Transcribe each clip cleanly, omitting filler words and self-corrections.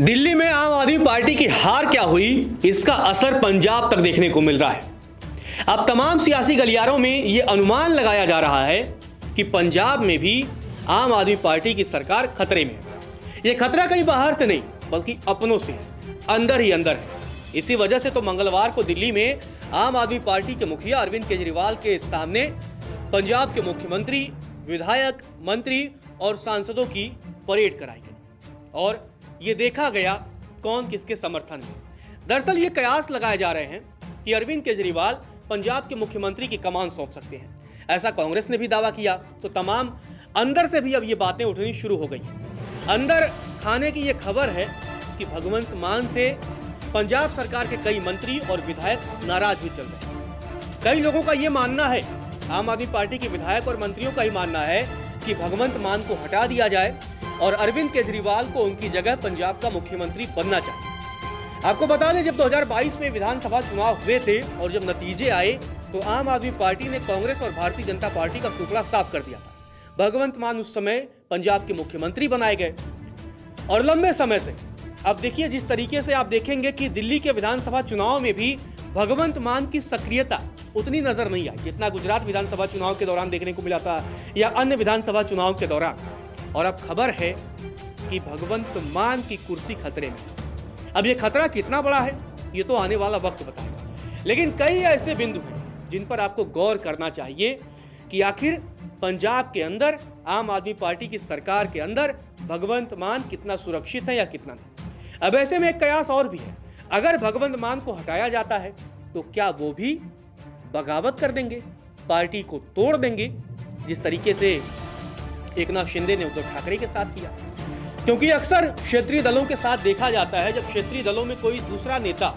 दिल्ली में आम आदमी पार्टी की हार क्या हुई, इसका असर पंजाब तक देखने को मिल रहा है। अब तमाम सियासी गलियारों में यह अनुमान लगाया जा रहा है कि पंजाब में भी आम आदमी पार्टी की सरकार खतरे में है। यह खतरा कहीं बाहर से नहीं बल्कि अपनों से है, अंदर ही अंदर है। इसी वजह से तो मंगलवार को दिल्ली में आम आदमी पार्टी के मुखिया अरविंद केजरीवाल के सामने पंजाब के मुख्यमंत्री, विधायक, मंत्री और सांसदों की परेड कराई गई और ये देखा गया कौन किसके समर्थन में। दरअसल ये कयास लगाए जा रहे हैं कि अरविंद केजरीवाल पंजाब के मुख्यमंत्री की कमान सौंप सकते हैं। ऐसा कांग्रेस ने भी दावा किया तो तमाम अंदर से भी अब ये बातें उठनी शुरू हो गई हैं। अंदर खाने की ये खबर है कि भगवंत मान से पंजाब सरकार के कई मंत्री और विधायक नाराज भी चल रहे हैं। कई लोगों का ये मानना है, आम आदमी पार्टी के विधायक और मंत्रियों का ही मानना है कि भगवंत मान को हटा दिया जाए और अरविंद केजरीवाल को उनकी जगह पंजाब का मुख्यमंत्री बनना चाहिए। आपको बता दें, जब 2022 में विधानसभा चुनाव हुए थे और जब नतीजे आए तो आम आदमी पार्टी ने कांग्रेस और भारतीय जनता पार्टी का सुपड़ा साफ कर दिया था। भगवंत मान उस समय पंजाब के मुख्यमंत्री बनाए गए और लंबे समय तक। अब देखिए, जिस तरीके से आप देखेंगे कि दिल्ली के विधानसभा चुनाव में भी भगवंत मान की सक्रियता उतनी नजर नहीं आई जितना गुजरात विधानसभा चुनाव के दौरान देखने को मिला था या अन्य विधानसभा चुनाव के दौरान। और अब खबर है कि भगवंत मान की कुर्सी खतरे में। अब यह खतरा कितना बड़ा है ये तो आने वाला वक्त बताएगा, लेकिन कई ऐसे बिंदु हैं जिन पर आपको गौर करना चाहिए कि आखिर पंजाब के अंदर आम आदमी पार्टी की सरकार के अंदर भगवंत मान कितना सुरक्षित है या कितना नहीं। अब ऐसे में एक कयास और भी है, अगर भगवंत मान को हटाया जाता है तो क्या वो भी बगावत कर देंगे, पार्टी को तोड़ देंगे, जिस तरीके से एकनाथ शिंदे ने उद्धव ठाकरे के साथ किया। क्योंकि अक्सर क्षेत्रीय दलों के साथ देखा जाता है, जब क्षेत्रीय दलों में कोई दूसरा नेता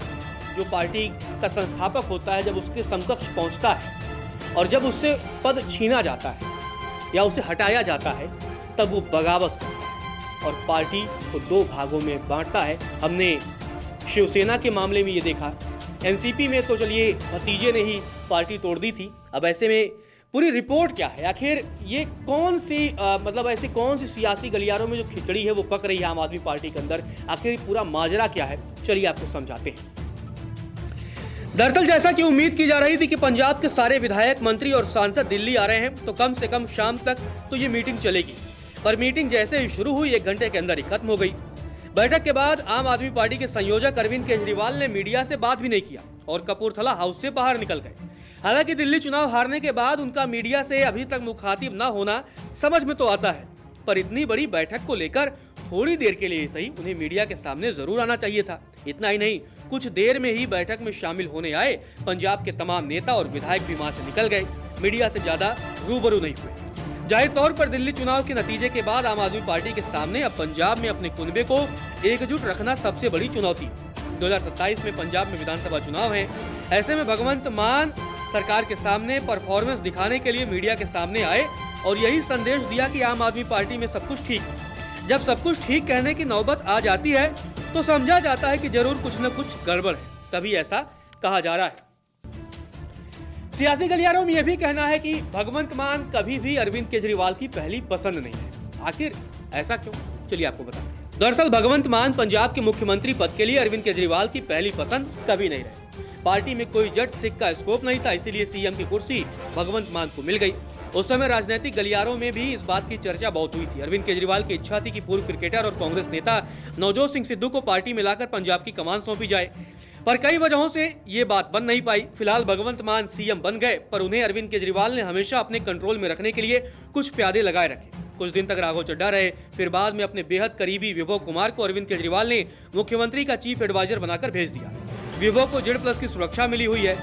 जो पार्टी का संस्थापक होता है, जब उसके समकक्ष पहुंचता है और जब उससे पद छीना जाता है या उसे हटाया जाता है, तब वो बगावत करता है और पार्टी को दो भागों में बांटता है। हमने शिवसेना के मामले में ये देखा, एनसीपी में तो चलिए भतीजे ने ही पार्टी तोड़ दी थी। अब ऐसे में पूरी रिपोर्ट क्या है, आखिर ये कौन सी ऐसी कौन सी सियासी गलियारों में जो खिचड़ी है वो पक रही है आम आदमी पार्टी के अंदर, आखिर पूरा माजरा क्या है, चलिए आपको समझाते हैं। दरअसल जैसा कि उम्मीद की जा रही थी कि पंजाब के सारे विधायक, मंत्री और सांसद दिल्ली आ रहे हैं तो कम से कम शाम तक तो ये मीटिंग चलेगी, पर मीटिंग जैसे ही शुरू हुई 1 घंटे के अंदर ही खत्म हो गई। बैठक के बाद आम आदमी पार्टी के संयोजक अरविंद केजरीवाल ने मीडिया से बात भी नहीं किया और कपूरथला हाउस से बाहर निकल गए। हालांकि दिल्ली चुनाव हारने के बाद उनका मीडिया से अभी तक मुखातिब न होना समझ में तो आता है, पर इतनी बड़ी बैठक को लेकर थोड़ी देर के लिए सही उन्हें मीडिया के सामने जरूर आना चाहिए था। इतना ही नहीं, कुछ देर में ही बैठक में शामिल होने आए पंजाब के तमाम नेता और विधायक भी वहां से निकल गए, मीडिया से ज्यादा रूबरू नहीं हुए। जाहिर तौर पर दिल्ली चुनाव के नतीजे के बाद आम आदमी पार्टी के सामने अब पंजाब में अपने कुनबे को एकजुट रखना सबसे बड़ी चुनौती। 2027 में पंजाब में विधानसभा चुनाव है। ऐसे में भगवंत मान सरकार के सामने परफॉर्मेंस दिखाने के लिए मीडिया के सामने आए और यही संदेश दिया कि आम आदमी पार्टी में सब कुछ ठीक है। जब सब कुछ ठीक कहने की नौबत आ जाती है तो समझा जाता है कि जरूर कुछ न कुछ गड़बड़ है, तभी ऐसा कहा जा रहा है। सियासी गलियारों में यह भी कहना है कि भगवंत मान कभी भी अरविंद केजरीवाल की पहली पसंद नहीं है। आखिर ऐसा क्यों, चलिए आपको बताते हैं। दरअसल भगवंत मान पंजाब के मुख्यमंत्री पद के लिए अरविंद केजरीवाल की पहली पसंद कभी नहीं रहे। पार्टी में कोई जट सिख का स्कोप नहीं था, इसीलिए सीएम की कुर्सी भगवंत मान को मिल गई। उस समय राजनीतिक गलियारों में भी इस बात की चर्चा बहुत हुई थी। अरविंद केजरीवाल की इच्छा थी कि पूर्व क्रिकेटर और कांग्रेस नेता नवजोत सिंह सिद्धू को पार्टी में लाकर पंजाब की कमान सौंपी जाए, पर कई वजहों से ये बात बन नहीं पाई। फिलहाल भगवंत मान सीएम बन गए, पर उन्हें अरविंद केजरीवाल ने हमेशा अपने कंट्रोल में रखने के लिए कुछ प्यादे लगाए रखे। कुछ दिन तक राघव चड्ढा रहे, फिर बाद में अपने बेहद करीबी विभव कुमार को अरविंद केजरीवाल ने मुख्यमंत्री का चीफ एडवाइजर बनाकर भेज दिया। विभव को जेड+ की सुरक्षा मिली हुई है।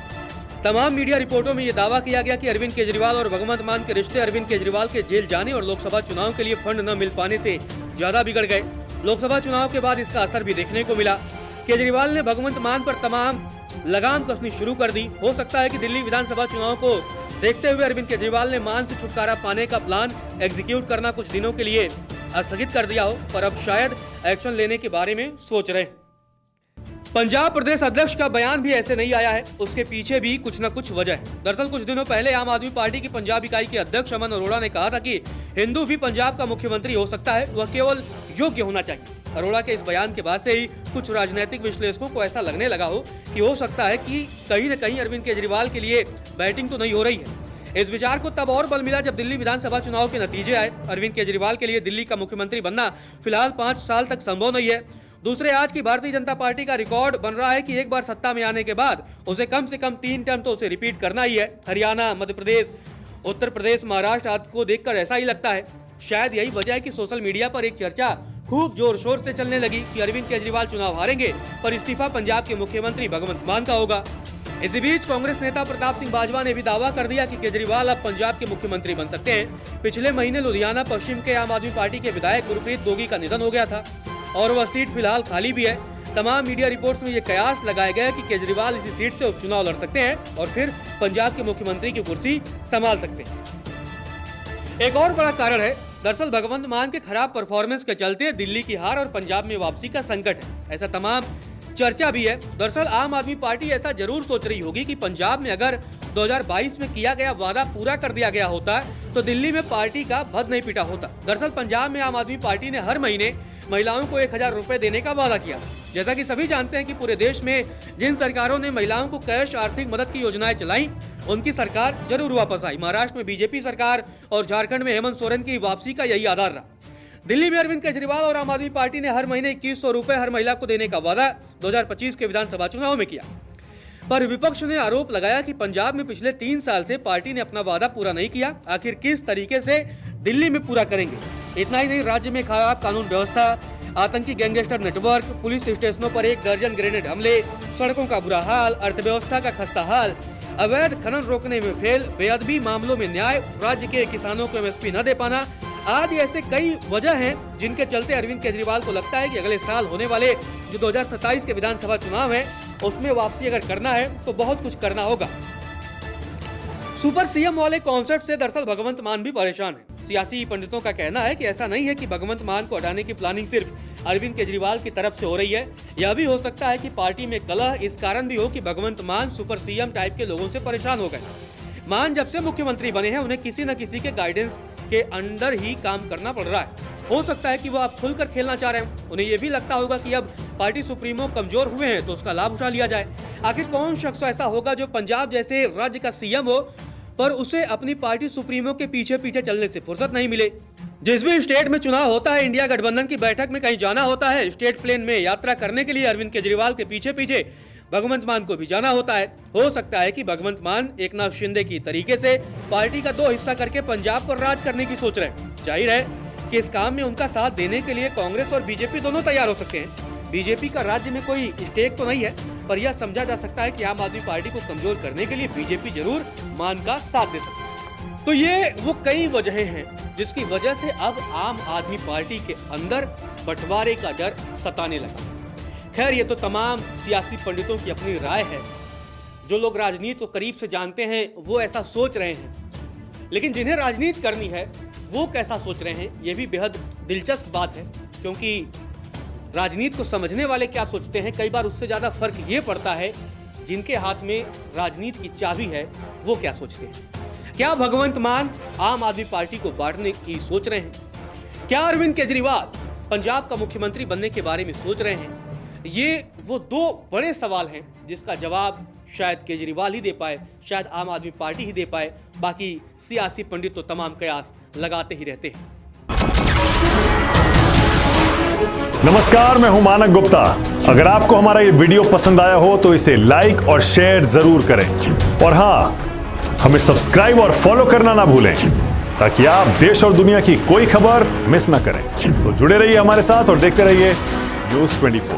तमाम मीडिया रिपोर्टों में यह दावा किया गया कि अरविंद केजरीवाल और भगवंत मान के रिश्ते अरविंद केजरीवाल के जेल जाने और लोकसभा चुनाव के लिए फंड न मिल पाने से ज्यादा बिगड़ गए। लोकसभा चुनाव के बाद इसका असर भी देखने को मिला। केजरीवाल ने भगवंत मान पर तमाम लगाम कसनी शुरू कर दी। हो सकता है कि दिल्ली विधानसभा चुनाव को देखते हुए अरविंद केजरीवाल ने मान से छुटकारा पाने का प्लान एग्जीक्यूट करना कुछ दिनों के लिए स्थगित कर दिया हो, पर अब शायद एक्शन लेने के बारे में सोच रहे हैं। पंजाब प्रदेश अध्यक्ष का बयान भी ऐसे नहीं आया है, उसके पीछे भी कुछ न कुछ वजह है। दरअसल कुछ दिनों पहले आम आदमी पार्टी की पंजाब इकाई के अध्यक्ष अमन अरोड़ा ने कहा था कि हिंदू भी पंजाब का मुख्यमंत्री हो सकता है, वह केवल योग्य होना चाहिए। अरोड़ा के इस बयान के बाद से ही कुछ राजनीतिक विश्लेषकों को ऐसा लगने लगा हो सकता है कि कहीं न कहीं अरविंद केजरीवाल के लिए बैटिंग तो नहीं हो रही है। इस विचार को तब और बल मिला जब दिल्ली विधानसभा चुनाव के नतीजे आए। अरविंद केजरीवाल के लिए दिल्ली का मुख्यमंत्री बनना फिलहाल 5 साल तक संभव नहीं है। दूसरे, आज की भारतीय जनता पार्टी का रिकॉर्ड बन रहा है कि एक बार सत्ता में आने के बाद उसे कम से कम 3 टर्म तो उसे रिपीट करना ही है। हरियाणा, मध्य प्रदेश, उत्तर प्रदेश, महाराष्ट्र आदि को देखकर ऐसा ही लगता है। शायद यही वजह है कि सोशल मीडिया पर एक चर्चा खूब जोर शोर से चलने लगी कि अरविंद केजरीवाल चुनाव हारेंगे पर इस्तीफा पंजाब के मुख्यमंत्री भगवंत मान का होगा। इसी बीच कांग्रेस नेता प्रताप सिंह बाजवा ने भी दावा कर दिया कि केजरीवाल अब पंजाब के मुख्यमंत्री बन सकते हैं। पिछले महीने लुधियाना पश्चिम के आम आदमी पार्टी के विधायक गुरप्रीत दोगी का निधन हो गया था और वह सीट फिलहाल खाली भी है। तमाम मीडिया रिपोर्ट्स में ये कयास लगाया गया कि केजरीवाल इसी सीट से उपचुनाव लड़ सकते हैं और फिर पंजाब के मुख्यमंत्री की कुर्सी संभाल सकते हैं। एक और बड़ा कारण है, दरअसल भगवंत मान के खराब परफॉर्मेंस के चलते दिल्ली की हार और पंजाब में वापसी का संकट है, ऐसा तमाम चर्चा भी है। दरअसल आम आदमी पार्टी ऐसा जरूर सोच रही होगी कि पंजाब में अगर 2022 में किया गया वादा पूरा कर दिया गया होता तो दिल्ली में पार्टी का भद नहीं पिटा होता। दरअसल पंजाब में आम आदमी पार्टी ने हर महीने महिलाओं को 1000 रुपए देने का वादा किया। जैसा कि सभी जानते हैं कि पूरे देश में जिन सरकारों ने महिलाओं को कैश आर्थिक मदद की योजनाएं चलाई, उनकी सरकार जरूर वापस आई। महाराष्ट्र में बीजेपी सरकार और झारखंड में हेमंत सोरेन की वापसी का यही आधार रहा। दिल्ली में अरविंद केजरीवाल और आम आदमी पार्टी ने हर महीने 2100 रुपए हर महिला को देने का वादा 2025 के विधानसभा चुनाव में किया, पर विपक्ष ने आरोप लगाया कि पंजाब में पिछले 3 साल से पार्टी ने अपना वादा पूरा नहीं किया। आखिर किस तरीके से दिल्ली में पूरा करेंगे? इतना ही नहीं, राज्य में खराब कानून व्यवस्था, आतंकी गैंगस्टर नेटवर्क, पुलिस स्टेशनों पर 1 दर्जन ग्रेनेड हमले, सड़कों का बुरा हाल, अर्थव्यवस्था का खस्ता हाल, अवैध खनन रोकने में फेल, बेअदबी मामलों में न्याय, राज्य के किसानों को एमएसपी न दे पाना आदि ऐसे कई वजह हैं जिनके चलते अरविंद केजरीवाल को लगता है कि अगले साल होने वाले जो 2027 के विधानसभा चुनाव है उसमें वापसी अगर करना है तो बहुत कुछ करना होगा। सुपर सीएम वाले कॉन्सेप्ट से दरअसल भगवंत मान भी परेशान है। सियासी पंडितों का कहना है कि ऐसा नहीं है कि भगवंत मान को हटाने की प्लानिंग सिर्फ अरविंद केजरीवाल की तरफ से हो रही है। यह भी हो सकता है कि पार्टी में कलह इस कारण भी हो कि भगवंत मान सुपर सीएम टाइप के लोगों से परेशान हो गए। मान जब से मुख्यमंत्री बने हैं उन्हें किसी न किसी के गाइडेंस के अंडर ही काम करना पड़ रहा है। हो सकता है कि वो अब खुलकर खेलना चाह रहे हैं। उन्हें यह भी लगता होगा कि अब पार्टी सुप्रीमो कमजोर हुए हैं तो उसका लाभ उठा लिया जाए। आखिर कौन शख्स ऐसा होगा जो पंजाब जैसे राज्य का सीएम हो पर उसे अपनी पार्टी सुप्रीमो के पीछे पीछे चलने से फुर्सत नहीं मिले। जिस भी स्टेट में चुनाव होता है, इंडिया गठबंधन की बैठक में कहीं जाना होता है, स्टेट प्लेन में यात्रा करने के लिए अरविंद केजरीवाल के पीछे पीछे भगवंत मान को भी जाना होता है। हो सकता है कि भगवंत मान एकनाथ शिंदे की तरीके से पार्टी का 2 हिस्सा करके पंजाब पर राज करने की सोच रहे हैं। जाहिर है कि इस काम में उनका साथ देने के लिए कांग्रेस और बीजेपी दोनों तैयार हो सकते हैं। बीजेपी का राज्य में कोई स्टेक तो नहीं है, पर यह समझा जा सकता है कि आम आदमी पार्टी को कमजोर करने के लिए बीजेपी जरूर मान का साथ दे सकती है। तो ये वो कई वजहें हैं जिसकी वजह से अब आम आदमी पार्टी के अंदर बंटवारे का डर सताने लगा। खैर, ये तो तमाम सियासी पंडितों की अपनी राय है। जो लोग राजनीति को करीब से जानते हैं वो ऐसा सोच रहे हैं, लेकिन जिन्हें राजनीति करनी है वो कैसा सोच रहे हैं ये भी बेहद दिलचस्प बात है, क्योंकि राजनीति को समझने वाले क्या सोचते हैं कई बार उससे ज्यादा फर्क ये पड़ता है जिनके हाथ में राजनीति की चाबी है वो क्या सोचते हैं। क्या भगवंत मान आम आदमी पार्टी को बांटने की सोच रहे हैं? क्या अरविंद केजरीवाल पंजाब का मुख्यमंत्री बनने के बारे में सोच रहे हैं? ये वो 2 बड़े सवाल हैं जिसका जवाब शायद केजरीवाल ही दे पाए, शायद आम आदमी पार्टी ही दे पाए। बाकी सियासी पंडित तो तमाम कयास लगाते ही रहते हैं। नमस्कार, मैं हूं मानक गुप्ता। अगर आपको हमारा ये वीडियो पसंद आया हो तो इसे लाइक और शेयर जरूर करें, और हां, हमें सब्सक्राइब और फॉलो करना ना भूलें ताकि आप देश और दुनिया की कोई खबर मिस ना करें। तो जुड़े रहिए हमारे साथ और देखते रहिए न्यूज़ 24।